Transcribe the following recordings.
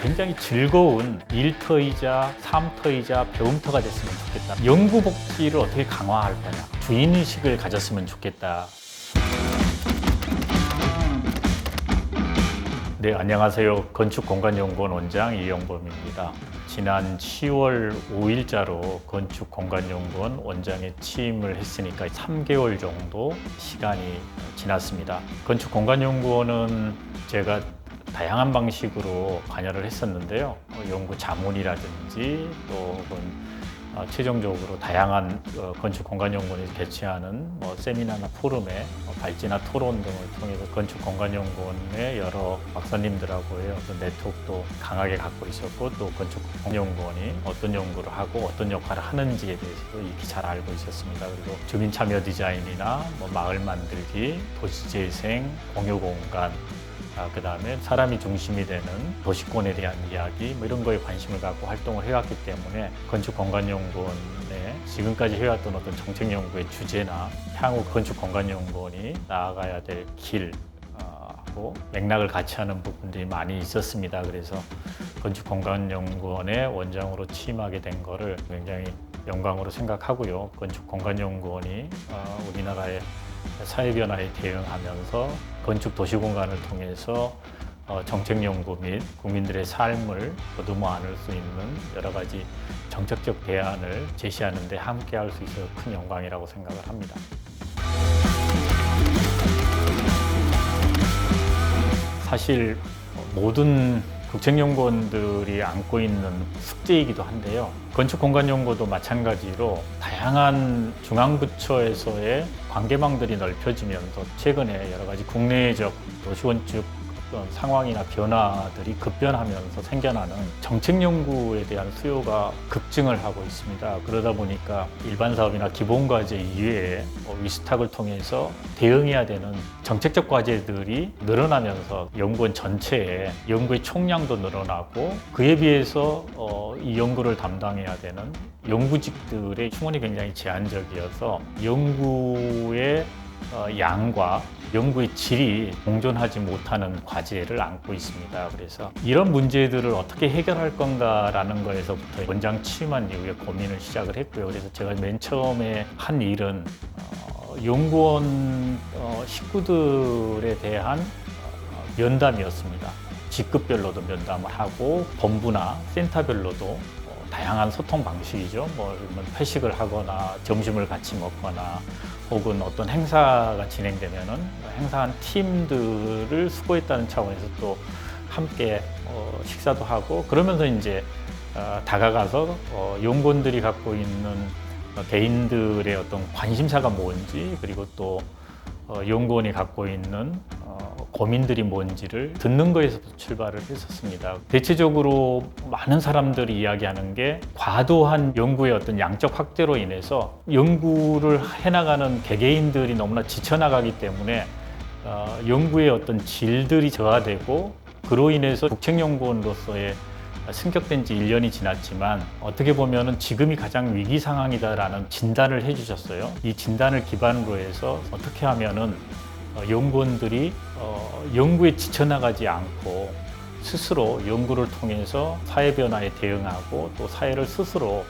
굉장히 즐거운 일터이자 삶터이자 배움터가 됐으면 좋겠다. 연구 복지를 어떻게 강화할 거냐. 주인의식을 가졌으면 좋겠다. 네, 안녕하세요. 건축공간연구원 원장 이영범입니다. 지난 10월 5일자로 건축공간연구원 원장에 취임을 했으니까 3개월 정도 시간이 지났습니다. 건축공간연구원은 제가 다양한 방식으로 관여를 했었는데요. 연구 자문이라든지 또 혹은 최종적으로 다양한 건축공간연구원이 개최하는 세미나나 포럼에 발제나 토론 등을 통해서 건축공간연구원의 여러 박사님들하고의 어떤 네트워크도 강하게 갖고 있었고, 또 건축공간연구원이 어떤 연구를 하고 어떤 역할을 하는지에 대해서도 익히 잘 알고 있었습니다. 그리고 주민참여 디자인이나 마을 만들기, 도시재생, 공유공간, 그 다음에 사람이 중심이 되는 도시권에 대한 이야기 이런 거에 관심을 갖고 활동을 해왔기 때문에 건축공간연구원에 지금까지 해왔던 어떤 정책연구의 주제나 향후 건축공간연구원이 나아가야 될 길하고 맥락을 같이 하는 부분들이 많이 있었습니다. 그래서 건축공간연구원의 원장으로 취임하게 된 거를 굉장히 영광으로 생각하고요. 건축공간연구원이 우리나라의 사회변화에 대응하면서 건축 도시공간을 통해서 정책연구 및 국민들의 삶을 거두어 안을 수 있는 여러 가지 정책적 대안을 제시하는 데 함께 할 수 있어서 큰 영광이라고 생각을 합니다. 사실 모든 국책연구원들이 안고 있는 숙제이기도 한데요. 건축공간연구도 마찬가지로 다양한 중앙부처에서의 관계망들이 넓혀지면서 최근에 여러 가지 국내적 도시건축 상황이나 변화들이 급변하면서 생겨나는 정책연구에 대한 수요가 급증을 하고 있습니다. 그러다 보니까 일반 사업이나 기본 과제 이외에 위스탁을 통해서 대응해야 되는 정책적 과제들이 늘어나면서 연구원 전체에 연구의 총량도 늘어나고, 그에 비해서 이 연구를 담당해야 되는 연구직들의 충원이 굉장히 제한적이어서 연구의 양과 연구의 질이 공존하지 못하는 과제를 안고 있습니다. 그래서 이런 문제들을 어떻게 해결할 건가라는 거에서부터 원장 취임한 이후에 고민을 시작을 했고요. 그래서 제가 맨 처음에 한 일은 연구원 식구들에 대한 면담이었습니다. 직급별로도 면담을 하고 본부나 센터별로도 다양한 소통 방식이죠. 회식을 하거나 점심을 같이 먹거나 혹은 어떤 행사가 진행되면은 행사한 팀들을 수고했다는 차원에서 또 함께 식사도 하고, 그러면서 이제 다가가서 연구원들이 갖고 있는 개인들의 어떤 관심사가 뭔지, 그리고 또 연구원이 갖고 있는 고민들이 뭔지를 듣는 거에서부터 출발을 했었습니다. 대체적으로 많은 사람들이 이야기하는 게 과도한 연구의 어떤 양적 확대로 인해서 연구를 해나가는 개개인들이 너무나 지쳐나가기 때문에 연구의 어떤 질들이 저하되고, 그로 인해서 국책연구원으로서의 승격된 지 1년이 지났지만 어떻게 보면은 지금이 가장 위기 상황이다라는 진단을 해주셨어요. 이 진단을 기반으로 해서 어떻게 하면은 연구원들이 연구에 지쳐나가지 않고 스스로 연구를 통해서 사회 변화에 대응하고 또 사회를 스스로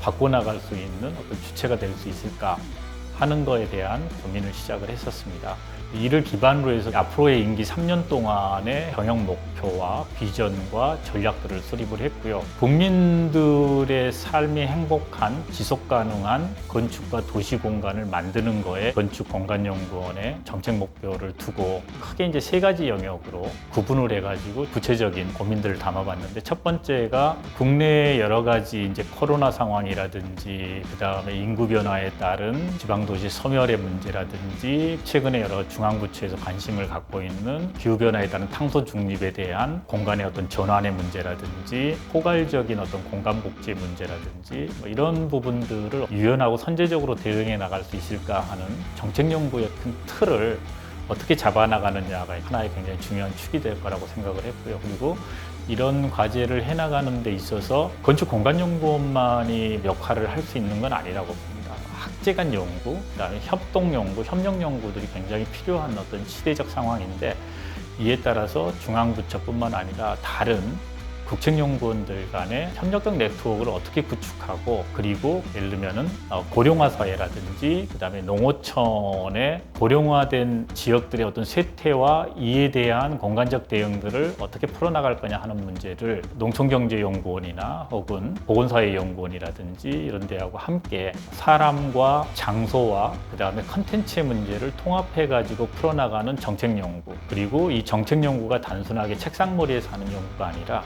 바꿔나갈 수 있는 어떤 주체가 될 수 있을까 하는 거에 대한 고민을 시작을 했었습니다. 이를 기반으로 해서 앞으로의 임기 3년 동안의 경영 목표와 비전과 전략들을 수립을 했고요. 국민들의 삶이 행복한 지속 가능한 건축과 도시 공간을 만드는 거에 건축공간연구원의 정책 목표를 두고 크게 이제 3가지 영역으로 구분을 해가지고 구체적인 고민들을 담아봤는데, 첫 번째가 국내의 여러 가지 이제 코로나 상황이라든지 그다음에 인구 변화에 따른 지방도시 소멸의 문제라든지 최근에 여러 중앙부처에서 관심을 갖고 있는 기후변화에 따른 탄소 중립에 대한 공간의 어떤 전환의 문제라든지 포괄적인 어떤 공간복지의 문제라든지 이런 부분들을 유연하고 선제적으로 대응해 나갈 수 있을까 하는 정책연구의 큰 틀을 어떻게 잡아나가느냐가 하나의 굉장히 중요한 축이 될 거라고 생각을 했고요. 그리고 이런 과제를 해나가는 데 있어서 건축공간연구원만이 역할을 할 수 있는 건 아니라고 봅니다. 학제간 연구, 그다음에 협동 연구, 협력 연구들이 굉장히 필요한 어떤 시대적 상황인데, 이에 따라서 중앙부처뿐만 아니라 다른 국책연구원들 간의 협력적 네트워크를 어떻게 구축하고, 그리고 예를 들면은 고령화 사회라든지 그다음에 농어촌의 고령화된 지역들의 어떤 쇠퇴와 이에 대한 공간적 대응들을 어떻게 풀어나갈 거냐 하는 문제를 농촌경제연구원이나 혹은 보건사회연구원이라든지 이런 데하고 함께 사람과 장소와 그다음에 컨텐츠의 문제를 통합해 가지고 풀어나가는 정책연구, 그리고 이 정책연구가 단순하게 책상머리에서 하는 연구가 아니라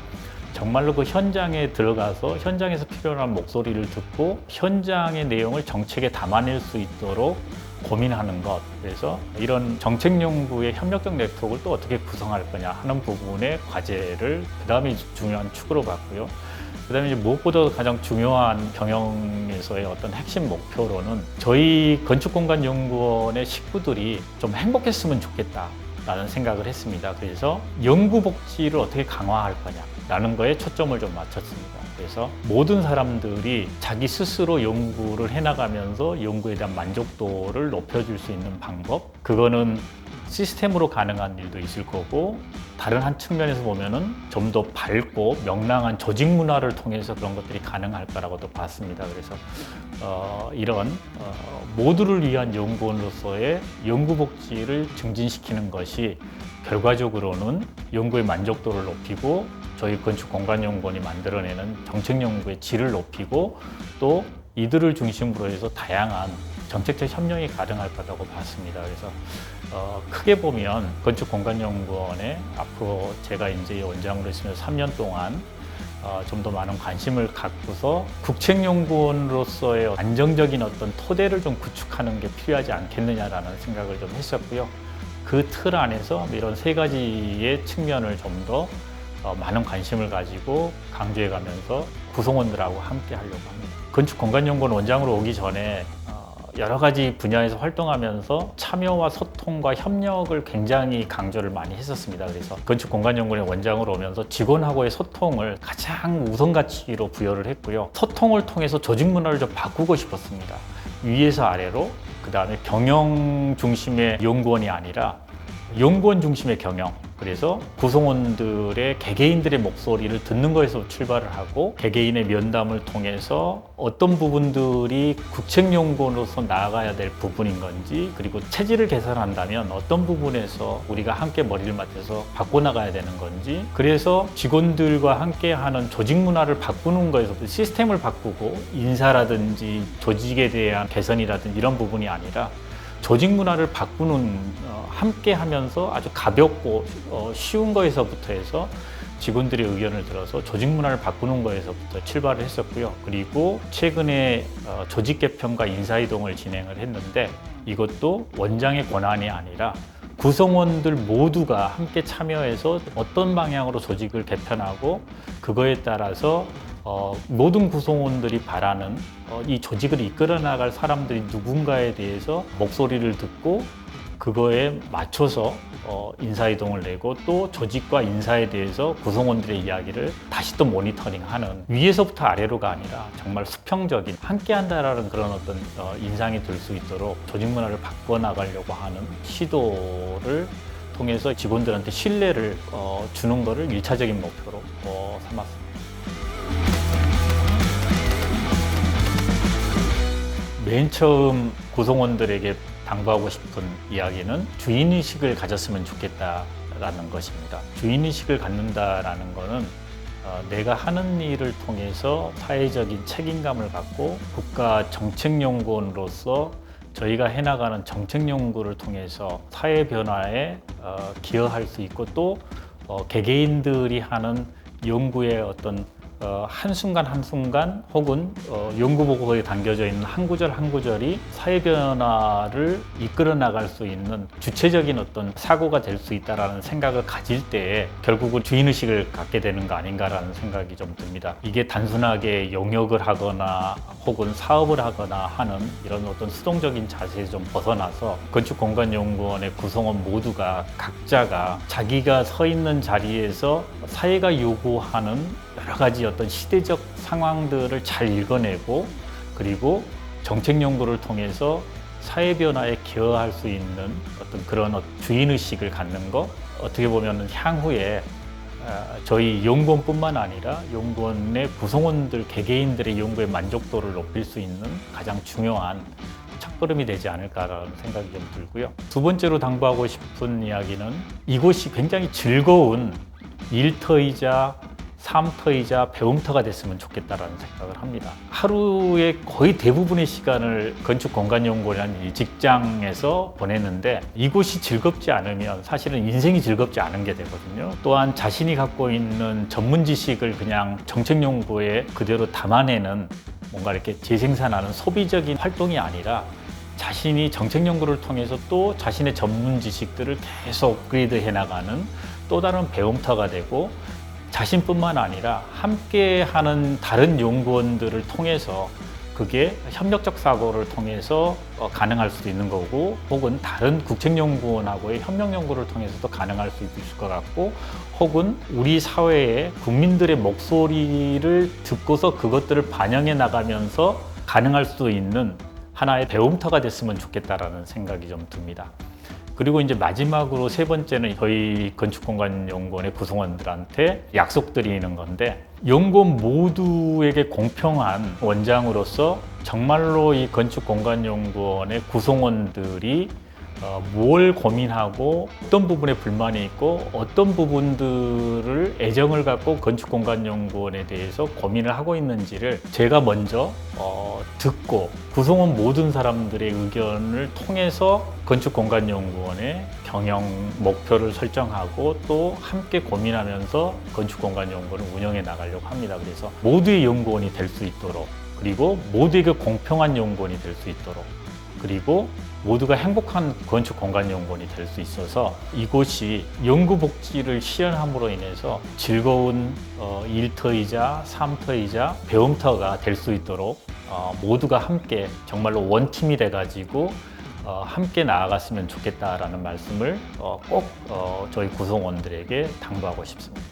정말로 그 현장에 들어가서 현장에서 필요한 목소리를 듣고 현장의 내용을 정책에 담아낼 수 있도록 고민하는 것. 그래서 이런 정책 연구의 협력적 네트워크를 또 어떻게 구성할 거냐 하는 부분의 과제를 그다음에 중요한 축으로 봤고요. 그다음에 이제 무엇보다 가장 중요한 경영에서의 어떤 핵심 목표로는 저희 건축공간연구원의 식구들이 좀 행복했으면 좋겠다라는 생각을 했습니다. 그래서 연구 복지를 어떻게 강화할 거냐라는 거에 초점을 좀 맞췄습니다. 그래서 모든 사람들이 자기 스스로 연구를 해나가면서 연구에 대한 만족도를 높여줄 수 있는 방법, 그거는 시스템으로 가능한 일도 있을 거고, 다른 한 측면에서 보면은 좀 더 밝고 명랑한 조직 문화를 통해서 그런 것들이 가능할 거라고도 봤습니다. 그래서 이런 모두를 위한 연구원으로서의 연구 복지를 증진시키는 것이 결과적으로는 연구의 만족도를 높이고 저희 건축공간연구원이 만들어내는 정책연구의 질을 높이고 또 이들을 중심으로 해서 다양한 정책적 협력이 가능할 거라고 봤습니다. 그래서 크게 보면 건축공간연구원에 앞으로 제가 이제 원장으로 있으면서 3년 동안 좀 더 많은 관심을 갖고서 국책연구원으로서의 안정적인 어떤 토대를 좀 구축하는 게 필요하지 않겠느냐라는 생각을 좀 했었고요. 그 틀 안에서 이런 세 가지의 측면을 좀 더 많은 관심을 가지고 강조해 가면서 구성원들하고 함께 하려고 합니다. 건축공간연구원 원장으로 오기 전에 여러 가지 분야에서 활동하면서 참여와 소통과 협력을 굉장히 강조를 많이 했었습니다. 그래서 건축공간연구원의 원장으로 오면서 직원하고의 소통을 가장 우선 가치로 부여를 했고요. 소통을 통해서 조직 문화를 좀 바꾸고 싶었습니다. 위에서 아래로, 그 다음에 경영 중심의 연구원이 아니라 연구원 중심의 경영, 그래서 구성원들의 개개인들의 목소리를 듣는 것에서 출발을 하고 개개인의 면담을 통해서 어떤 부분들이 국책연구원으로서 나아가야 될 부분인 건지, 그리고 체질을 개선한다면 어떤 부분에서 우리가 함께 머리를 맞대서 바꿔나가야 되는 건지, 그래서 직원들과 함께하는 조직 문화를 바꾸는 거에서 시스템을 바꾸고 인사라든지 조직에 대한 개선이라든지 이런 부분이 아니라 조직 문화를 바꾸는 함께 하면서 아주 가볍고 쉬운 거에서부터 해서 직원들의 의견을 들어서 조직 문화를 바꾸는 거에서부터 출발을 했었고요. 그리고 최근에 조직 개편과 인사이동을 진행을 했는데 이것도 원장의 권한이 아니라 구성원들 모두가 함께 참여해서 어떤 방향으로 조직을 개편하고 그거에 따라서 모든 구성원들이 바라는 이 조직을 이끌어 나갈 사람들이 누군가에 대해서 목소리를 듣고 그거에 맞춰서 인사이동을 내고 또 조직과 인사에 대해서 구성원들의 이야기를 다시 또 모니터링하는, 위에서부터 아래로가 아니라 정말 수평적인 함께한다라는 그런 어떤 인상이 들 수 있도록 조직 문화를 바꿔나가려고 하는 시도를 통해서 직원들한테 신뢰를 주는 것을 1차적인 목표로 삼았습니다. 맨 처음 구성원들에게 당부하고 싶은 이야기는 주인의식을 가졌으면 좋겠다라는 것입니다. 주인의식을 갖는다라는 것은 내가 하는 일을 통해서 사회적인 책임감을 갖고 국가 정책연구원으로서 저희가 해나가는 정책연구를 통해서 사회 변화에 기여할 수 있고 또 개개인들이 하는 연구의 어떤 한순간 한순간 혹은 연구 보고서에 담겨져 있는 한 구절 한 구절이 사회 변화를 이끌어 나갈 수 있는 주체적인 어떤 사고가 될 수 있다라는 생각을 가질 때에 결국은 주인의식을 갖게 되는 거 아닌가라는 생각이 좀 듭니다. 이게 단순하게 용역을 하거나 혹은 사업을 하거나 하는 이런 어떤 수동적인 자세에서 좀 벗어나서 건축공간연구원의 구성원 모두가 각자가 자기가 서 있는 자리에서 사회가 요구하는 여러 가지 어떤 시대적 상황들을 잘 읽어내고 그리고 정책 연구를 통해서 사회 변화에 기여할 수 있는 어떤 그런 주인의식을 갖는 것, 어떻게 보면 향후에 저희 연구원뿐만 아니라 연구원의 구성원들 개개인들의 연구의 만족도를 높일 수 있는 가장 중요한 첫걸음이 되지 않을까라는 생각이 좀 들고요. 두 번째로 당부하고 싶은 이야기는 이곳이 굉장히 즐거운 일터이자 삶터이자 배움터가 됐으면 좋겠다라는 생각을 합니다. 하루의 거의 대부분의 시간을 건축공간연구원이라는 이 직장에서 보냈는데 이곳이 즐겁지 않으면 사실은 인생이 즐겁지 않은 게 되거든요. 또한 자신이 갖고 있는 전문 지식을 그냥 정책연구에 그대로 담아내는 뭔가 이렇게 재생산하는 소비적인 활동이 아니라 자신이 정책연구를 통해서 또 자신의 전문 지식들을 계속 업그레이드 해나가는 또 다른 배움터가 되고 자신뿐만 아니라 함께하는 다른 연구원들을 통해서 그게 협력적 사고를 통해서 가능할 수도 있는 거고 혹은 다른 국책연구원하고의 협력연구를 통해서도 가능할 수 있을 것 같고 혹은 우리 사회의 국민들의 목소리를 듣고서 그것들을 반영해 나가면서 가능할 수 있는 하나의 배움터가 됐으면 좋겠다라는 생각이 좀 듭니다. 그리고 이제 마지막으로 세 번째는 저희 건축공간연구원의 구성원들한테 약속드리는 건데 연구원 모두에게 공평한 원장으로서 정말로 이 건축공간연구원의 구성원들이 뭘 고민하고 어떤 부분에 불만이 있고 어떤 부분들을 애정을 갖고 건축공간연구원에 대해서 고민을 하고 있는지를 제가 먼저 듣고 구성원 모든 사람들의 의견을 통해서 건축공간연구원의 경영 목표를 설정하고 또 함께 고민하면서 건축공간연구원을 운영해 나가려고 합니다. 그래서 모두의 연구원이 될 수 있도록 그리고 모두에게 공평한 연구원이 될 수 있도록 그리고 모두가 행복한 건축공간연구원이 될 수 있어서 이곳이 연구복지를 실현함으로 인해서 즐거운 일터이자 삶터이자 배움터가 될 수 있도록 모두가 함께 정말로 원팀이 돼가지고 함께 나아갔으면 좋겠다라는 말씀을 꼭 저희 구성원들에게 당부하고 싶습니다.